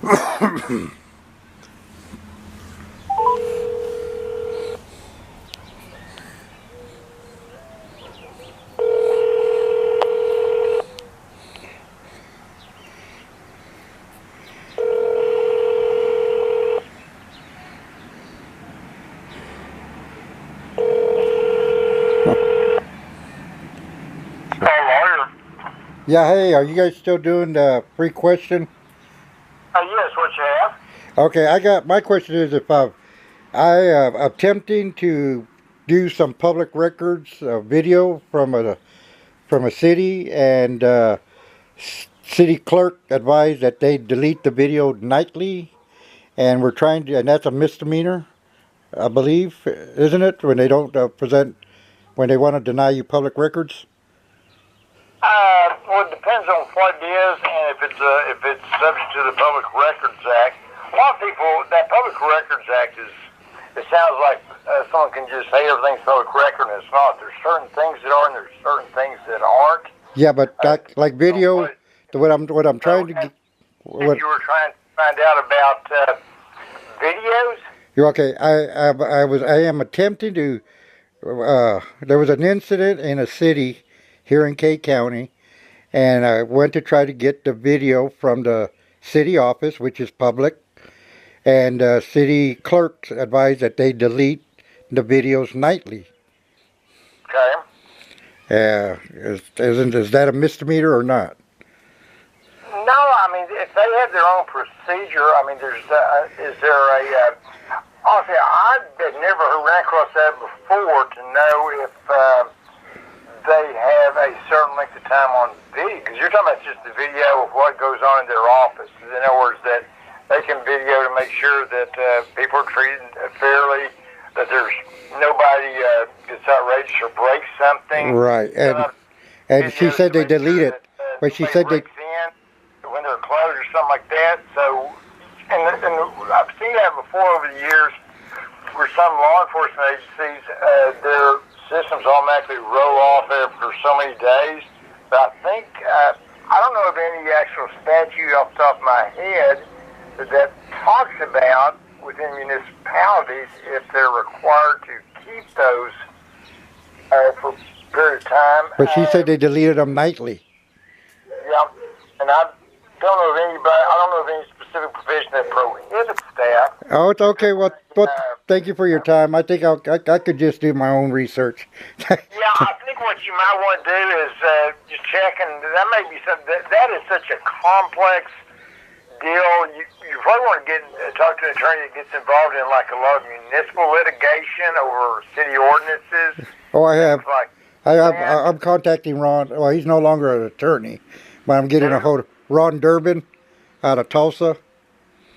Lawyer. Yeah, hey, are you guys still doing the free question? Yes, what you have? Okay, my question is if attempting to do some public records video from a city, and city clerk advised that they delete the video nightly, and we're trying to, and that's a misdemeanor, I believe, isn't it? When they don't when they want to deny you public records. Well, it depends on what it is, and if it's subject to the Public Records Act. A lot of people, that Public Records Act it sounds like someone can just say everything's public record, and it's not. There's certain things that are, and there's certain things that aren't. Yeah, but like video, what I'm trying to get. If you were trying to find out about videos. You're okay. I am attempting to. There was an incident in a city here in Kate County, and I went to try to get the video from the city office, which is public, and city clerks advised that they delete the videos nightly. Okay. Is that a misdemeanor or not? No, I mean, if they have their own procedure, I mean, is there a, honestly, I've never ran across that before to know if they have a certain length of time on video, because you're talking about just the video of what goes on in their office. In other words, that they can video to make sure that people are treated fairly, that there's nobody gets outrageous or breaks something. Right, and she said they delete it, but she said they when they're closed or something like that. So, and I've seen that before over the years, where some law enforcement agencies, their systems automatically roll off after so many days. But I think, I don't know of any actual statute off the top of my head that talks about within municipalities if they're required to keep those for a period of time. But she said they deleted them nightly. Yeah, and I don't know of any specific provision that prohibits that. Oh, it's okay. Well, thank you for your time. I think I could just do my own research. Yeah, I think what you might want to do is just check, and that may be something that is such a complex deal. You probably want to talk to an attorney that gets involved in like a lot of municipal litigation over city ordinances. Oh, I have. I'm Like contacting Ron. Well, he's no longer an attorney, but I'm getting a hold of Ron Durbin out of Tulsa.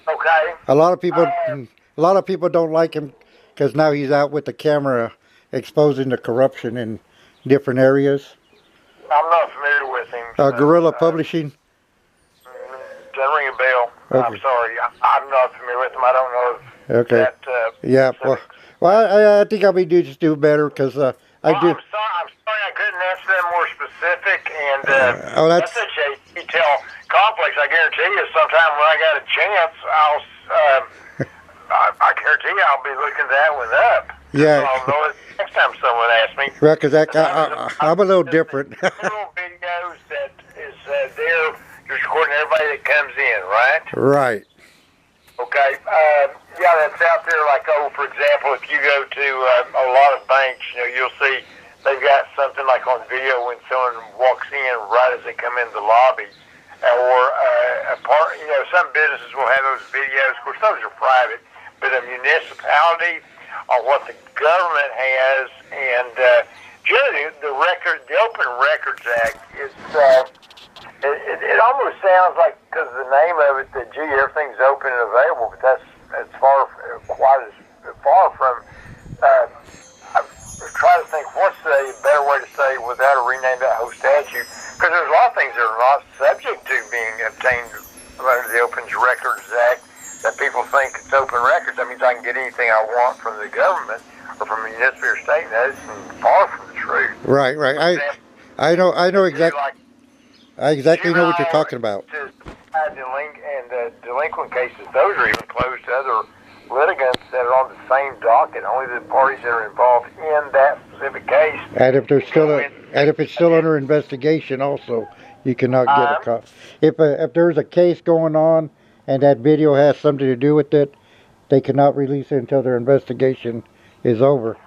Okay. A lot of people don't like him because now he's out with the camera exposing the corruption in different areas. I'm not familiar with him. Guerrilla Publishing. Doesn't ring a bell. Okay. I'm sorry. I'm not familiar with him. I don't know. Okay. That, yeah. Well, I think I'll just do better because I do. I'm sorry I couldn't answer that more specific, and that's such a detailed complex. I guarantee you, sometime when I got a chance, I guarantee you I'll be looking that one up. Yeah. I'll know it next time someone asks me. Well, because I'm a little different. Little videos that is there, just recording everybody that comes in, right? Right. Okay. Yeah, that's out there. Like, for example, if you go to a lot of banks, you'll see they've got something like on video when someone walks in right as they come in the lobby, or some businesses will have those videos. Of course, those are private, but a municipality or what the government has, and generally the Open Records Act is. It almost sounds like, because of the name of it, that everything's open and available, but that's quite as far from. I'm trying to think what's a better way to say it without a rename that whole statute, because there's a lot of things that are not subject to being obtained under the Open Records Act that people think it's open records. That means I can get anything I want from the government or from a municipal or state. That's far from the truth. Right. I know exactly. I exactly know what you're talking about. And delinquent cases, those are even closed to other litigants that are on the same docket. Only the parties that are involved in that specific case. And if there's still and if it's still under investigation, also you cannot get a copy. If there's a case going on and that video has something to do with it, they cannot release it until their investigation is over.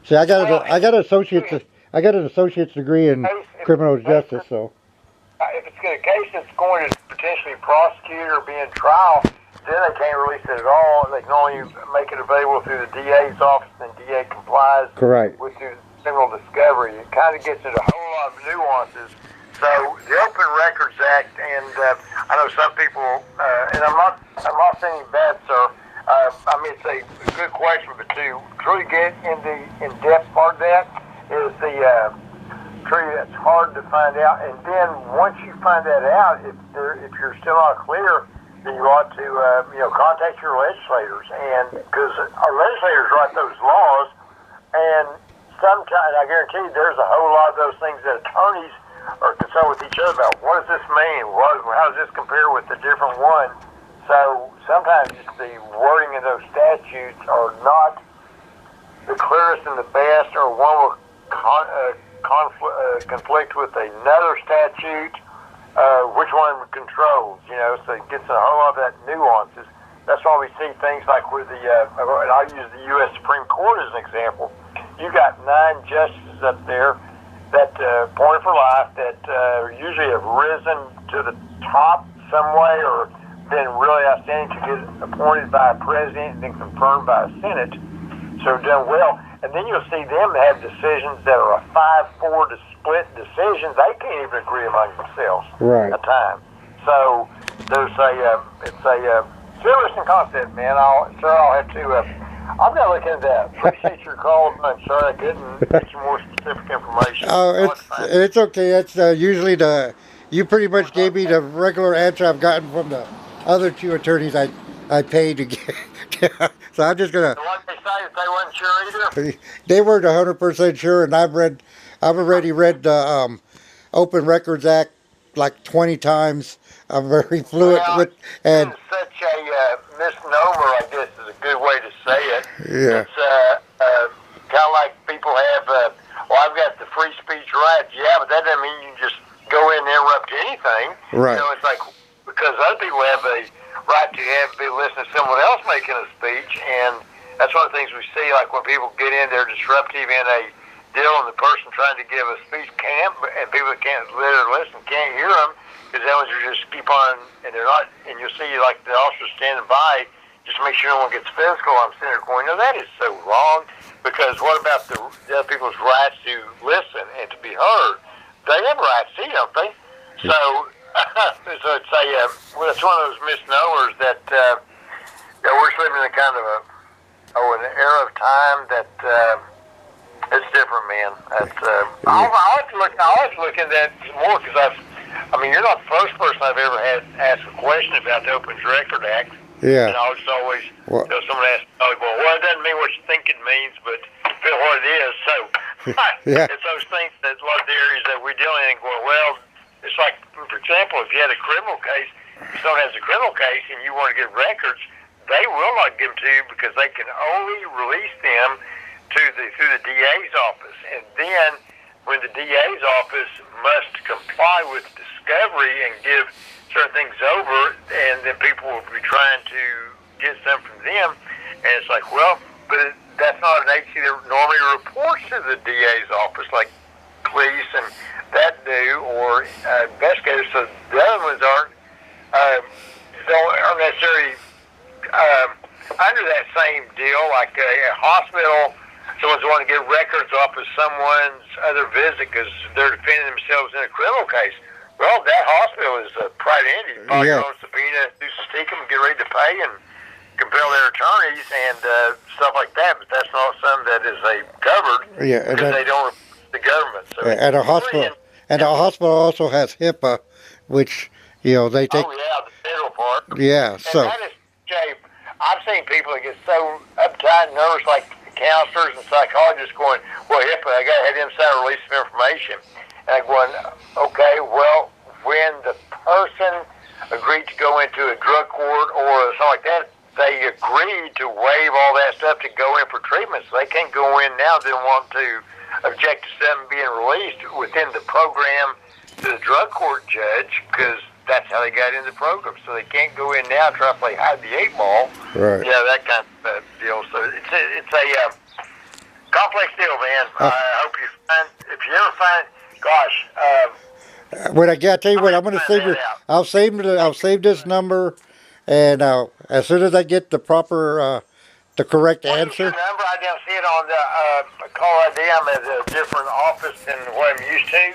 See, I got an associate's degree in criminal justice, so. If it's a case that's going to potentially prosecute or be in trial, then they can't release it at all. They can only make it available through the DA's office, and DA complies with the criminal discovery. It kind of gets into a whole lot of nuances. So the Open Records Act, and I know some people, and I'm not saying bad, sir. I mean, it's a good question, but to truly get in the in-depth part of that is the tree that's hard to find out. And then once you find that out, if you're still not clear, then you ought to contact your legislators, and because our legislators write those laws, and sometimes I guarantee there's a whole lot of those things that attorneys are concerned with each other about. What does this mean? How does this compare with the different one? So sometimes just the wording of those statutes are not the clearest and the best, or one will conflict with another statute. Which one controls? So it gets a whole lot of that nuances. That's why we see things like with the, and I'll use the U.S. Supreme Court as an example. You got 9 justices up there that appointed for life that usually have risen to the top some way, or been really outstanding to get appointed by a president and then confirmed by a Senate. So done well. And then you'll see them have decisions that are a 5-4 split decisions. They can't even agree among themselves at times. So there's it's a interesting concept, man. I'll have to. I'm going to look into that. Appreciate your call. I'm sorry I couldn't get you more specific information. Oh, it's okay. It's usually you pretty much gave me the regular answer I've gotten from the other 2 attorneys I paid to get. So I'm just gonna. What they say that they weren't sure either. They weren't 100% sure, and I've already read the Open Records Act like 20 times. I'm very fluent with and. It's such a misnomer, I guess, is a good way to say it. Yeah. It's kind of like people have. I've got the free speech rights. Yeah, but that doesn't mean you can just go in and interrupt anything. Right. It's like because other people have a right to be listening to someone else making a speech, and that's one of the things we see, like when people get in, they're disruptive in a deal, and the person trying to give a speech can't, and people that can't listen can't hear them, because that ones just keep on, and they're not, and you'll see like the officer standing by, just to make sure no one gets physical. I'm sitting there going, no, that is so wrong, because what about the other people's rights to listen and to be heard? They have rights too, don't they? So, so it's it's one of those misnomers that we're living in kind of an era of time that it's different, man. That's I'll have to look into that more, because you're not the first person I've ever had ask a question about the Open Records Act. Yeah. And I was always someone asked, well, it doesn't mean what you think it means, but what it is. So it's those things that a lot of the areas that we deal in going, well. It's like, for example, if you had a criminal case, if someone has a criminal case and you want to get records, they will not give them to you, because they can only release them through the DA's office. And then when the DA's office must comply with discovery and give certain things over, and then people will be trying to get something from them, and it's like, well, but that's not an agency that normally reports to the DA's office, like police and that do, or investigators. So the other ones aren't necessarily under that same deal. Like a hospital, someone's wanting to get records off of someone's other visit because they're defending themselves in a criminal case. Well, that hospital is a private entity. File your own subpoena, do seek them, get ready to pay, and compel their attorneys and stuff like that. But that's not something that is covered because they don't. The government. So and a hospital also has HIPAA, which they take. Oh yeah, the federal part. Yeah, and that is, Jay, I've seen people that get so uptight and nervous, like counselors and psychologists, going, "Well, HIPAA, I got to have them sign a release of information." And I'm going, "Okay, well, when the person agreed to go into a drug court or something like that, they agreed to waive all that stuff to go in for treatment. So they can't go in now. They want to object to something being released within the program to the drug court judge because that's how they got in the program. So they can't go in now and try to play hide the eight ball. Right. Yeah, that kind of deal. So it's a complex deal, man. I hope you find, if you ever find, gosh. When I tell you what, I'm going to save your. I'll save this number, and as soon as I get the proper, the correct answer. What's your number? I didn't see it on the call ID. I'm at a different office than what I'm used to.